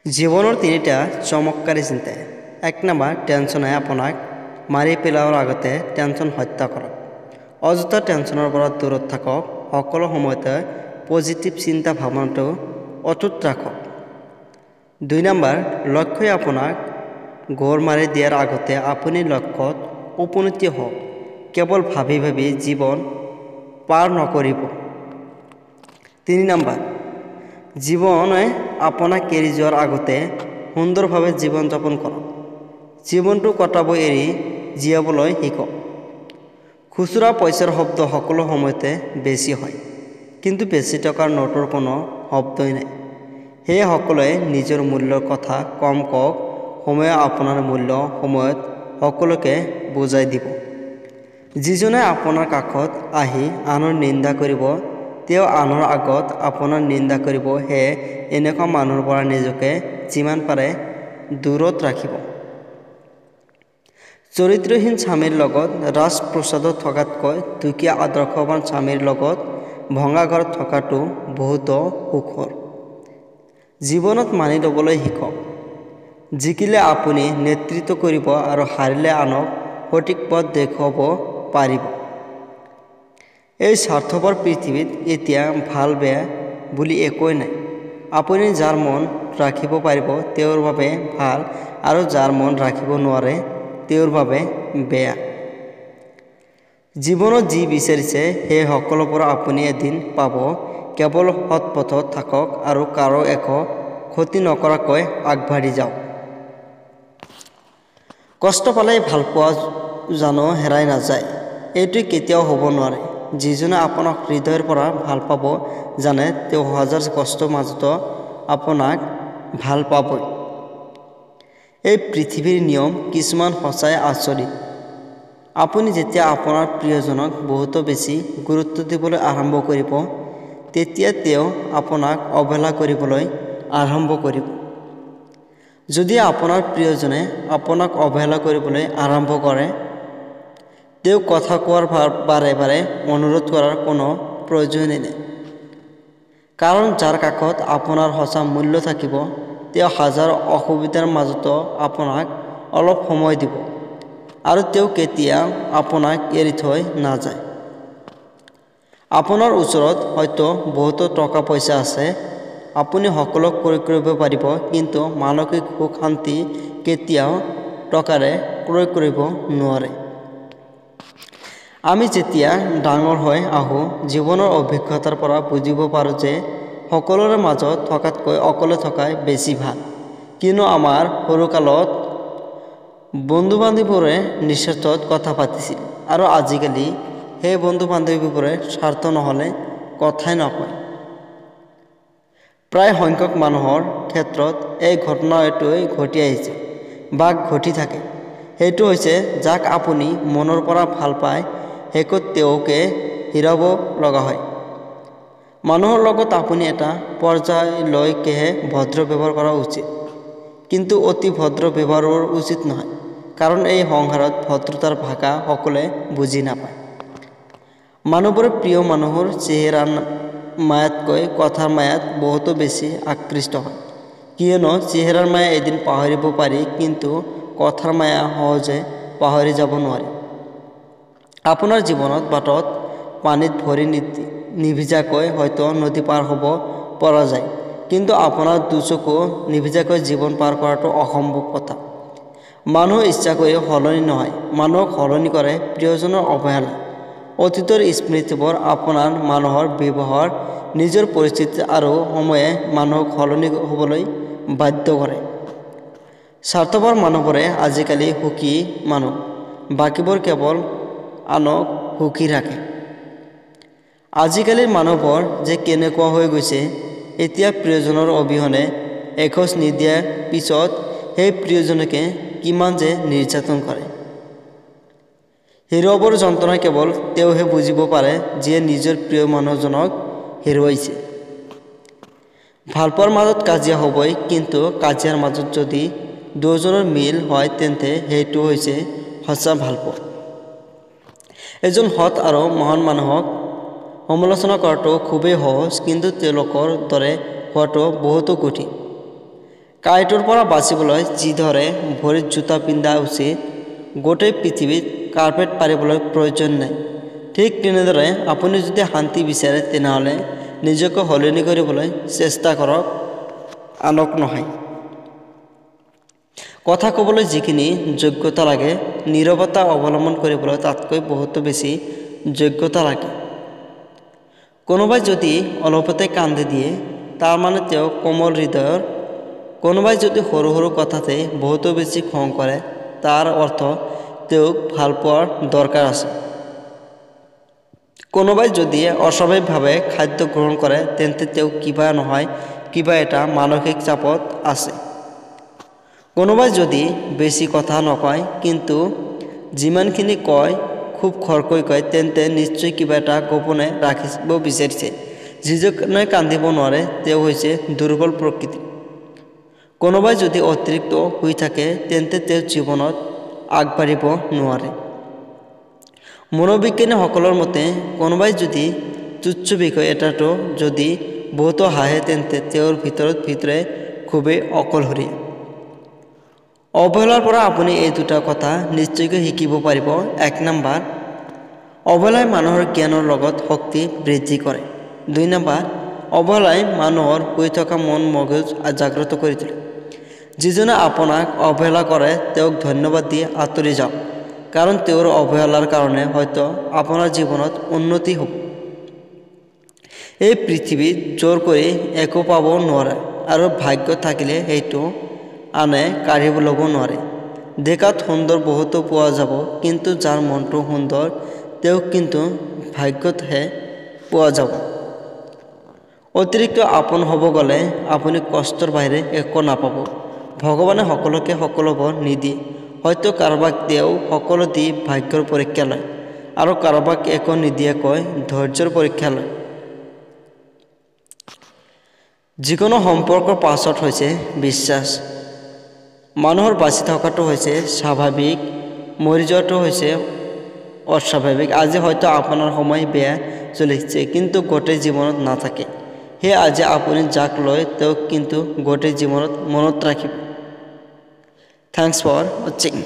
জীৱনৰ তিনিটা চমৎকাৰী চিন্তাই। ১ নম্বৰ, টেনশ্যনে আপোনাক মাৰি পেলোৱাৰ আগতে টেনশ্যন হত্যা কৰক। অযথা টেনশ্যনৰ পৰা দূৰত থাকক। সকলো সময়তে পজিটিভ চিন্তা ভাৱনাটো অটুট ৰাখক। ২ নম্বৰ, লক্ষ্যই আপোনাক ঘৰ মাৰি দিয়াৰ আগতে আপুনি লক্ষ্যত উপনীত হওক। কেৱল ভাবি ভাবি জীৱন পাৰ নকৰিব। ৩ নম্বৰ, জীৱনে আপোনাক এৰি যোৱাৰ আগতে সুন্দৰভাৱে জীৱন যাপন কৰক। জীৱনটো কটাব এৰি জীয়াবলৈ শিকক। খুচুৰা পইচাৰ শব্দ সকলো সময়তে বেছি হয়, কিন্তু বেছি টকাৰ নোটৰ কোনো শব্দই নাই। সেয়ে সকলোৱে নিজৰ মূল্যৰ কথা কম কওক। সময়ে আপোনাৰ মূল্য সময়ত সকলোকে বুজাই দিব। যিজনে আপোনাৰ কাষত আহি আনৰ নিন্দা কৰিব, তেওঁ আনৰ আগত আপোনাৰ নিন্দা কৰিব। সেয়ে এনেকুৱা মানুহৰ পৰা নিজকে যিমান পাৰে দূৰত ৰাখিব। চৰিত্ৰহীন স্বামীৰ লগত ৰাজপ্ৰসাদত থকাতকৈ দুখীয়া আদৰ্শৱান স্বামীৰ লগত ভঙা ঘৰত থকাটো বহুতো সুখৰ। জীৱনত মানি ল'বলৈ শিকক। জিকিলে আপুনি নেতৃত্ব কৰিব আৰু হাৰিলে আনক সঠিক পথ দেখুৱাব পাৰিব। এই স্বাৰ্থপৰ পৃথিৱীত এতিয়া ভাল বেয়া বুলি একোৱেই নাই। আপুনি যাৰ মন ৰাখিব পাৰিব তেওঁৰ বাবে ভাল, আৰু যাৰ মন ৰাখিব নোৱাৰে তেওঁৰ বাবে বেয়া। জীৱনত যি বিচাৰিছে সেই সকলোবোৰ আপুনি এদিন পাব। কেৱল সৎ পথত থাকক আৰু কাৰো একো ক্ষতি নকৰাকৈ আগবাঢ়ি যাওক। কষ্ট পালেই ভালপোৱা জানো হেৰাই নাযায়? এইটো কেতিয়াও হ'ব নোৱাৰে। যিজনে আপোনাক হৃদয়ৰ পৰা ভাল পাব জানে তেওঁ হাজাৰ কষ্টৰ মাজতো আপোনাক ভাল পাবই। এই পৃথিৱীৰ নিয়ম কিছুমান সঁচাই আচৰিত। আপুনি যেতিয়া আপোনাৰ প্ৰিয়জনক বহুতো বেছি গুৰুত্ব দিবলৈ আৰম্ভ কৰিব, তেতিয়া তেওঁ আপোনাক অৱহেলা কৰিবলৈ আৰম্ভ কৰিব। যদি আপোনাৰ প্ৰিয়জনে আপোনাক অৱহেলা কৰিবলৈ আৰম্ভ কৰে, তেওঁক কথা কোৱাৰ বাৰে বাৰে অনুৰোধ কৰাৰ কোনো প্ৰয়োজনেই নাই। কাৰণ যাৰ কাষত আপোনাৰ সঁচা মূল্য থাকিব, তেওঁ হাজাৰ অসুবিধাৰ মাজতো আপোনাক অলপ সময় দিব, আৰু তেওঁ কেতিয়াও আপোনাক এৰি থৈ নাযায়। আপোনাৰ ওচৰত হয়তো বহুতো টকা পইচা আছে, আপুনি সকলো ক্ৰয় কৰিব পাৰিব, কিন্তু মানসিক সুখ শান্তি কেতিয়াও টকাৰে ক্ৰয় কৰিব নোৱাৰে। আমি যেতিয়া ডাঙৰ হৈ আহোঁ, জীৱনৰ অভিজ্ঞতাৰ পৰা বুজিব পাৰোঁ যে সকলোৰে মাজত থকাতকৈ অকলে থকাই বেছি ভাল। কিয়নো আমাৰ সৰুকালত বন্ধু বান্ধৱীবোৰে নিস্বাৰ্থত কথা পাতিছিল, আৰু আজিকালি সেই বন্ধু বান্ধৱীবোৰে স্বাৰ্থ নহ'লে কথাই নকয়। প্ৰায় সংখ্যক মানুহৰ ক্ষেত্ৰত এই ঘটনাটোৱেই ঘটি আহিছে বা ঘটি থাকে। সেইটো হৈছে যাক আপুনি মনৰ পৰা ভাল পায়, শেষত তেওঁকে হেৰুৱাব লগা হয়। মানুহৰ লগত আপুনি এটা পৰ্যায়লৈকেহে ভদ্ৰ ব্যৱহাৰ কৰা উচিত, কিন্তু অতি ভদ্ৰ ব্যৱহাৰো উচিত নহয়। কাৰণ এই সংসাৰত ভদ্ৰতাৰ ভাষা সকলোৱে বুজি নাপায়। মানুহবোৰে প্ৰিয় মানুহৰ চেহেৰাৰ মায়াতকৈ কথাৰ মায়াত বহুতো বেছি আকৃষ্ট হয়। কিয়নো চেহেৰাৰ মায়া এদিন পাহৰিব পাৰি, কিন্তু কথাৰ মায়া সহজে পাহৰি যাব নোৱাৰি। আপোনাৰ জীৱনত বাটত পানীত ভৰি নিভিজাকৈ হয়তো নদী পাৰ হ'ব পৰা যায়, কিন্তু আপোনাৰ দুচকু নিভিজাকৈ জীৱন পাৰ কৰাটো অসম্ভৱ কথা। মানুহ ইচ্ছা কৰি সলনি নহয়, মানুহক সলনি কৰে প্ৰিয়জনৰ অৱহেলা। অতীতৰ স্মৃতিবোৰ আপোনাৰ মানুহৰ ব্যৱহাৰ, নিজৰ পৰিস্থিতি আৰু সময়ে মানুহক সলনি হ'বলৈ বাধ্য কৰে। স্বাৰ্থপৰ মানুহবোৰে আজিকালি সুখী মানুহ, বাকীবোৰ কেৱল আনক সুখী ৰাখে। আজিকালিৰ মানুহবোৰ যে কেনেকুৱা হৈ গৈছে, এতিয়া প্ৰিয়জনৰ অবিহনে এখোজ নিদিয়াৰ পিছত সেই প্ৰিয়জনকে কিমান যে নিৰ্যাতন কৰে। হেৰুৱাবৰ যন্ত্ৰণা কেৱল তেওঁহে বুজিব পাৰে যিয়ে নিজৰ প্ৰিয় মানুহজনক হেৰুৱাইছে। ভালপোৱাৰ মাজত কাজিয়া হ'বই, কিন্তু কাজিয়াৰ মাজত যদি দুয়োজনৰ মিল হয় তেন্তে সেইটো হৈছে সঁচা ভালপোৱা। এজন সৎ আৰু মহান মানুহক সমালোচনা কৰাটো খুবেই সহজ, কিন্তু তেওঁলোকৰ দৰে হোৱাটো বহুতো কঠিন। কাঁইটৰ পৰা বাচিবলৈ যিদৰে ভৰিত জোতা পিন্ধা উচিত, গোটেই পৃথিৱীত কাৰ্পেট পাৰিবলৈ প্ৰয়োজন নাই। ঠিক তেনেদৰে আপুনি যদি শান্তি বিচাৰে তেনেহ'লে নিজকে সলনি কৰিবলৈ চেষ্টা কৰক, আনক নহয়। কথা ক'বলৈ যিখিনি যোগ্যতা লাগে, নীৰৱতা অৱলম্বন কৰিবলৈ তাতকৈ বহুতো বেছি যোগ্যতা লাগে। কোনোবাই যদি অলপতে কান্দি দিয়ে, তাৰ মানে তেওঁ কোমল হৃদয়ৰ। কোনোবাই যদি সৰু সৰু কথাতে বহুতো বেছি খং কৰে, তাৰ অৰ্থ তেওঁক ভাল পোৱাৰ দৰকাৰ আছে। কোনোবাই যদি অস্বাভাৱিকভাৱে খাদ্য গ্ৰহণ কৰে, তেন্তে তেওঁ কিবা নহয় কিবা এটা মানসিক চাপত আছে। কোনোবাই যদি বেছি কথা নকয় কিন্তু যিমানখিনি কয় খুব খৰকৈ কয়, তেন্তে নিশ্চয় কিবা এটা গোপনে ৰাখিব বিচাৰিছে। যিজনে কান্দিব নোৱাৰে তেওঁ হৈছে দুৰ্বল প্ৰকৃতি। কোনোবাই যদি অতিৰিক্ত শুই থাকে, তেন্তে তেওঁ জীৱনত আগবাঢ়িব নোৱাৰে। মনোবিজ্ঞানীসকলৰ মতে কোনোবাই যদি তুচ্ছ বিষয় এটাতো যদি বহুতো হাঁহে, তেন্তে তেওঁৰ ভিতৰে খুবেই অকলশৰীয়া। অৱহেলাৰ পৰা আপুনি এই দুটা কথা নিশ্চয়কৈ শিকিব পাৰিব। 1 নম্বৰ, অৱহেলাই মানুহৰ জ্ঞানৰ লগত শক্তি বৃদ্ধি কৰে। 2 নম্বৰ, অৱহেলাই মানুহৰ শুই থকা মন মগজ জাগ্ৰত কৰি তোলে। যিজনে আপোনাক অৱহেলা কৰে তেওঁক ধন্যবাদ দি আঁতৰি যাওক, কাৰণ তেওঁৰ অৱহেলাৰ কাৰণে হয়তো আপোনাৰ জীৱনত উন্নতি হ'ব। এই পৃথিৱীত জোৰ কৰি একো পাব নোৱাৰে আৰু ভাগ্য থাকিলে সেইটো আনে কাঢ়িব ল'ব নোৱাৰে। দেখাত সুন্দৰ বহুতো পোৱা যাব, কিন্তু যাৰ মনটো সুন্দৰ তেওঁক কিন্তু ভাগ্যতহে পোৱা যাব। অতিৰিক্ত আপোন হ'ব গ'লে আপুনি কষ্টৰ বাহিৰে একো নাপাব। ভগৱানে সকলোকে সকলোবোৰ নিদিয়ে। হয়তো কাৰোবাক তেওঁ সকলো দি ভাগ্যৰ পৰীক্ষা লয় আৰু কাৰোবাক একো নিদিয়াকৈ ধৈৰ্যৰ পৰীক্ষা লয়। যিকোনো সম্পৰ্কৰ পাছত হৈছে বিশ্বাস। মানুহৰ বাচি থকাটো হৈছে স্বাভাৱিক, মৰি যোৱাটো হৈছে অস্বাভাৱিক। আজি হয়তো আপোনাৰ সময় বেয়া চলিছে, কিন্তু গোটেই জীৱনত নাথাকে। সেয়ে আজি আপুনি যাক লয় তেওঁক কিন্তু গোটেই জীৱনত মনত ৰাখিব। Thanks for watching.